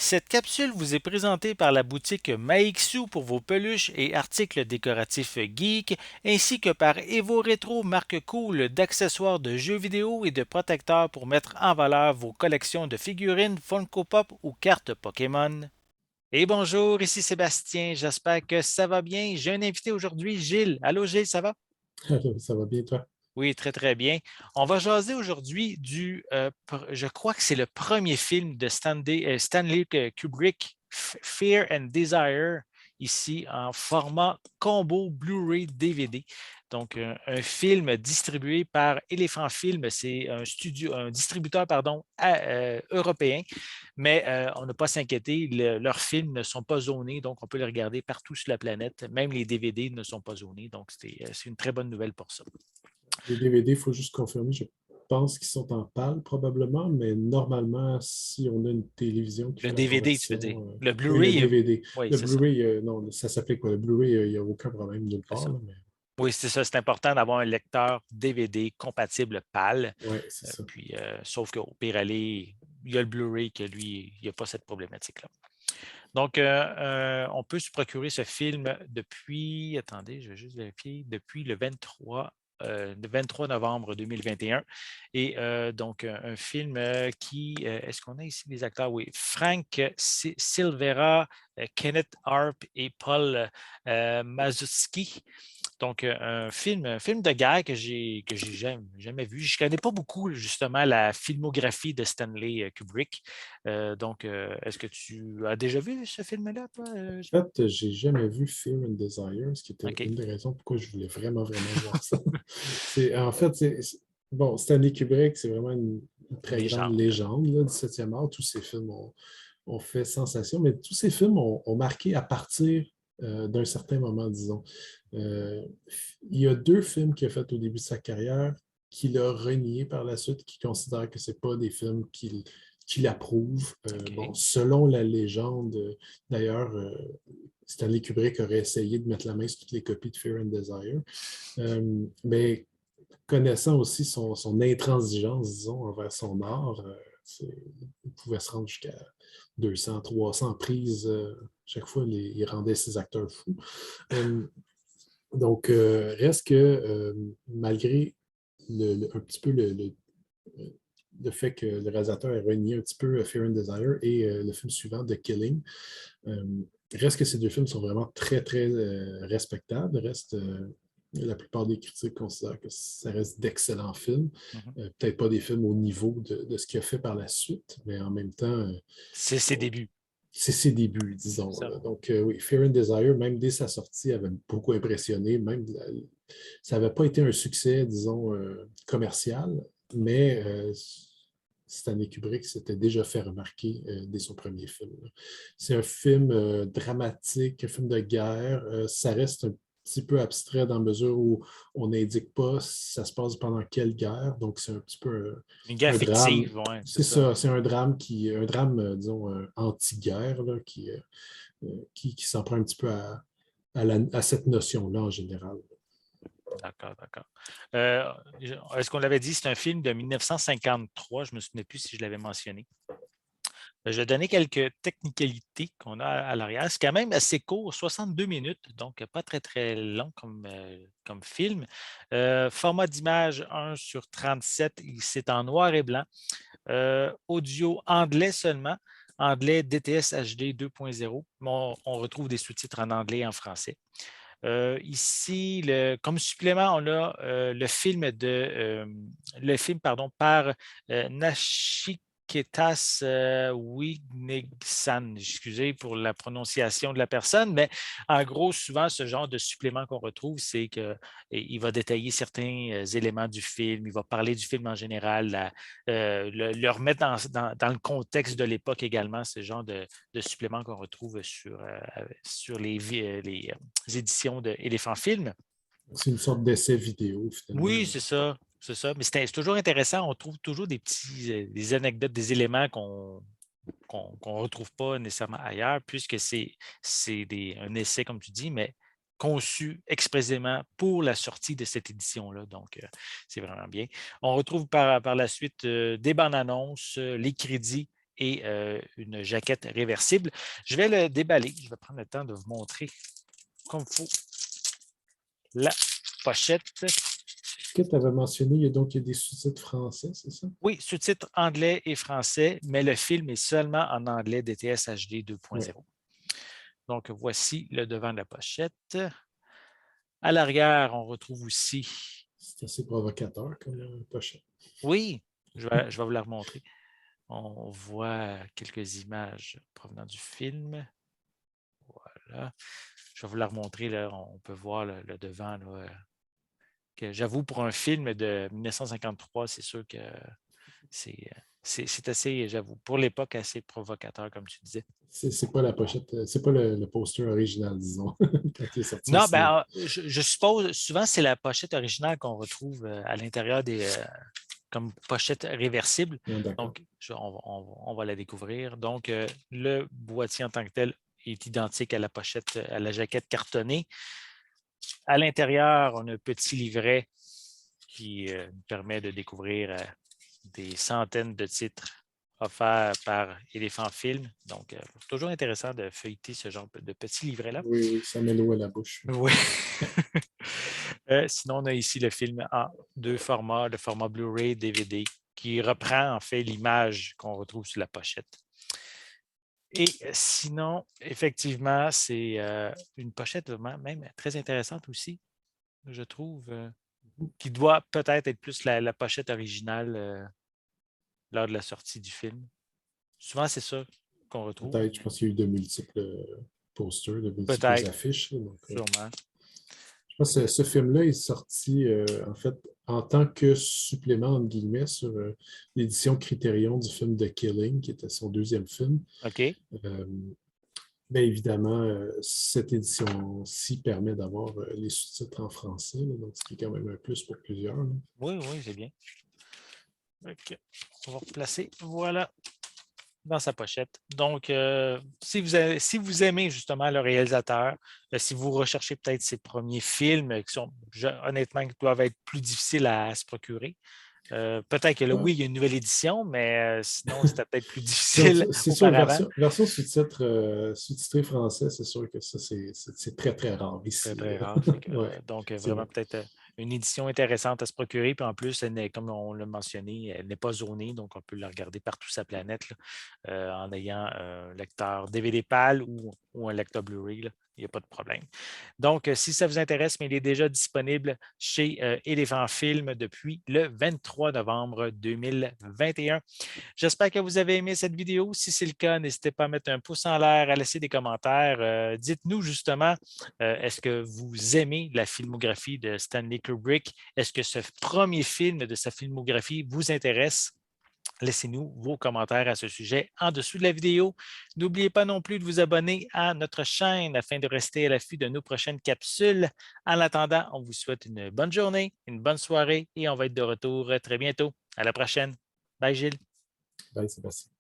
Cette capsule vous est présentée par la boutique Maixu pour vos peluches et articles décoratifs geek, ainsi que par Evo Retro, marque cool d'accessoires de jeux vidéo et de protecteurs pour mettre en valeur vos collections de figurines Funko Pop ou cartes Pokémon. Et bonjour, ici Sébastien, j'espère que ça va bien. J'ai un invité aujourd'hui, Gilles. Allô Gilles, ça va? Allô, ça va bien, toi? Oui, très très bien. On va jaser aujourd'hui je crois que c'est le premier film de Stanley Kubrick, Fear and Desire, ici en format combo Blu-ray DVD. Donc, un film distribué par Elephant Film, c'est un distributeur, pardon, européen, mais on n'a pas à s'inquiéter, leurs films ne sont pas zonés, donc on peut les regarder partout sur la planète. Même les DVD ne sont pas zonés, donc c'est une très bonne nouvelle pour ça. Les DVD, il faut juste confirmer. Je pense qu'ils sont en pâle probablement, mais normalement, si on a une télévision qui Le fait la DVD, tu veux dire. conversion, Le oui, le Blu-ray, DVD. oui, Le c'est ça. Blu-ray, non, ça s'appelait quoi? Le Blu-ray, il n'y a aucun problème nulle C'est part, ça. là, mais Oui, c'est ça. C'est important d'avoir un lecteur DVD compatible PAL. oui, c'est ça. Sauf qu'au pire aller, il y a le Blu-ray que lui, il n'y a pas cette problématique-là. Donc, on peut se procurer ce film depuis, attendez, je vais juste vérifier, depuis le 23 novembre 2021. Et donc, un film est-ce qu'on a ici des acteurs? Oui, Frank Silvera, Kenneth Harp et Paul Mazutsky. Donc, un film de guerre que j'ai jamais vu. Je ne connais pas beaucoup, justement, la filmographie de Stanley Kubrick. Donc, est-ce que tu as déjà vu ce film-là, toi? En fait, j'ai jamais vu Fear and Desire, ce qui était OK. une des raisons pourquoi je voulais vraiment, vraiment voir ça. En fait, bon, Stanley Kubrick, c'est vraiment une Une très grande légende. légende là, du 7e art. Tous ses films ont fait sensation, mais tous ces films ont marqué à partir d'un certain moment, disons. Euh, il y a deux films qu'il a fait au début de sa carrière qu'il a renié par la suite, qui considère que ce pas des films qu'il approuve. Bon, OK. selon la légende, d'ailleurs, Stanley Kubrick aurait essayé de mettre la main sur toutes les copies de Fear and Desire. Mais connaissant aussi son intransigeance, disons, envers son art, il pouvait se rendre jusqu'à 200, 300 prises. Chaque fois, il rendait ses acteurs fous. Euh, donc, reste que malgré un petit peu le fait que le réalisateur ait renié un petit peu Fear and Desire et le film suivant, The Killing, euh, reste que ces deux films sont vraiment très, très respectables. La plupart des critiques considèrent que ça reste d'excellents films. Mhm. Peut-être pas des films au niveau de ce qu'il a fait par la suite, mais en même temps, C'est ses débuts. c'est ses débuts, C'est disons. ça. Là. Donc, oui, Fear and Desire, même dès sa sortie, avait beaucoup impressionné. Ça n'avait pas été un succès, disons, commercial, mais Stanley Kubrick s'était déjà fait remarquer dès son premier film. Là. C'est un film dramatique, un film de guerre. Ça reste un petit peu abstrait dans la mesure où on n'indique pas si ça se passe pendant quelle guerre. Donc, c'est un petit peu Une guerre un drame. fictive, oui, c'est C'est ça. ça, c'est un drame, disons, anti-guerre, là, qui s'en prend un petit peu à cette notion-là en général. D'accord, d'accord. Euh, Est-ce qu'on l'avait dit, c'est un film de 1953, je ne me souvenais plus si je l'avais mentionné. Je vais donner quelques technicalités qu'on a à l'arrière. C'est quand même assez court, 62 minutes, donc pas très, très long comme film. Format d'image 1/37, c'est en noir et blanc. Audio anglais seulement, anglais DTS HD 2.0. On retrouve des sous-titres en anglais et en français. Ici, comme supplément, on a le film pardon, par Nachiketas Wignesan. Excusez pour la prononciation de la personne, mais en gros, souvent, ce genre de supplément qu'on retrouve, c'est qu'il va détailler certains éléments du film, il va parler du film en général, le remettre dans le contexte de l'époque également, ce genre de supplément qu'on retrouve sur les éditions de Éléphant Film. C'est une sorte d'essai vidéo, finalement. Oui, c'est ça. C'est ça. Mais c'est toujours intéressant. On trouve toujours des anecdotes, des éléments qu'on ne retrouve pas nécessairement ailleurs, puisque c'est un essai, comme tu dis, mais conçu expressément pour la sortie de cette édition-là. Donc, c'est vraiment bien. On retrouve par la suite des bandes annonces, les crédits et une jaquette réversible. Je vais le déballer. Je vais prendre le temps de vous montrer comme il faut la pochette. Ce que tu avais mentionné, il y a des sous-titres français, c'est ça? Oui, sous-titres anglais et français, mais le film est seulement en anglais DTS HD 2.0. Oui. Donc, voici le devant de la pochette. À l'arrière, on retrouve aussi... C'est assez provocateur comme pochette. Oui, je vais vous la remontrer. On voit quelques images provenant du film. Voilà. Je vais vous la remontrer. Là. On peut voir le devant. Là, que j'avoue, pour un film de 1953, c'est sûr que c'est assez, j'avoue, pour l'époque, assez provocateur, comme tu disais. C'est pas la pochette, c'est pas le poster original, disons, quand il est sorti au Non, cinéma. ben, je suppose, souvent, c'est la pochette originale qu'on retrouve à l'intérieur des comme pochette réversible. Ah, d'accord. Donc, on va la découvrir. Donc, le boîtier en tant que tel est identique à la pochette, à la jaquette cartonnée. À l'intérieur, on a un petit livret qui nous permet de découvrir des centaines de titres offerts par Éléphant Film. Donc, toujours intéressant de feuilleter ce genre de petits livrets-là. Oui, oui, ça met l'eau à la bouche. Oui. Sinon, on a ici le film en deux formats, le format Blu-ray, DVD, qui reprend en fait l'image qu'on retrouve sur la pochette. Et sinon, effectivement, c'est une pochette vraiment même très intéressante aussi, je trouve, qui doit peut-être être plus la pochette originale lors de la sortie du film. Souvent, c'est ça qu'on retrouve. Peut-être, je pense qu'il y a eu de multiples posters, de multiples Peut-être, affiches. Donc, sûrement. je pense que ce film-là est sorti en fait en tant que supplément, entre guillemets, sur l'édition Criterion du film The Killing, qui était son deuxième film. OK. Bien évidemment, cette édition-ci permet d'avoir les sous-titres en français, là, donc ce qui est quand même un plus pour plusieurs. Là. Oui, oui, c'est bien. OK. On va replacer. Voilà. Dans sa pochette. Donc, si vous aimez justement le réalisateur, si vous recherchez peut-être ses premiers films qui sont honnêtement qui doivent être plus difficiles à se procurer, peut-être que là, Ouais. oui, il y a une nouvelle édition, mais sinon, c'était peut-être plus difficile C'est sûr, auparavant. version sous-titre, sous-titré français, c'est sûr que ça, c'est très, très rare Très, ici. très rare. Fait que, Ouais, donc, c'est vraiment vrai. peut-être une édition intéressante à se procurer. Puis en plus, comme on l'a mentionné, elle n'est pas zonée, donc on peut la regarder partout sur la planète là, en ayant un lecteur DVD PAL ou un lecteur Blu-ray. Il n'y a pas de problème. Donc, si ça vous intéresse, mais il est déjà disponible chez Éléphant Film depuis le 23 novembre 2021. J'espère que vous avez aimé cette vidéo. Si c'est le cas, n'hésitez pas à mettre un pouce en l'air, à laisser des commentaires. Dites-nous justement, est-ce que vous aimez la filmographie de Stanley Kubrick? Est-ce que ce premier film de sa filmographie vous intéresse? Laissez-nous vos commentaires à ce sujet en dessous de la vidéo. N'oubliez pas non plus de vous abonner à notre chaîne afin de rester à l'affût de nos prochaines capsules. En attendant, on vous souhaite une bonne journée, une bonne soirée et on va être de retour très bientôt. À la prochaine. Bye Gilles. Bye, Sébastien.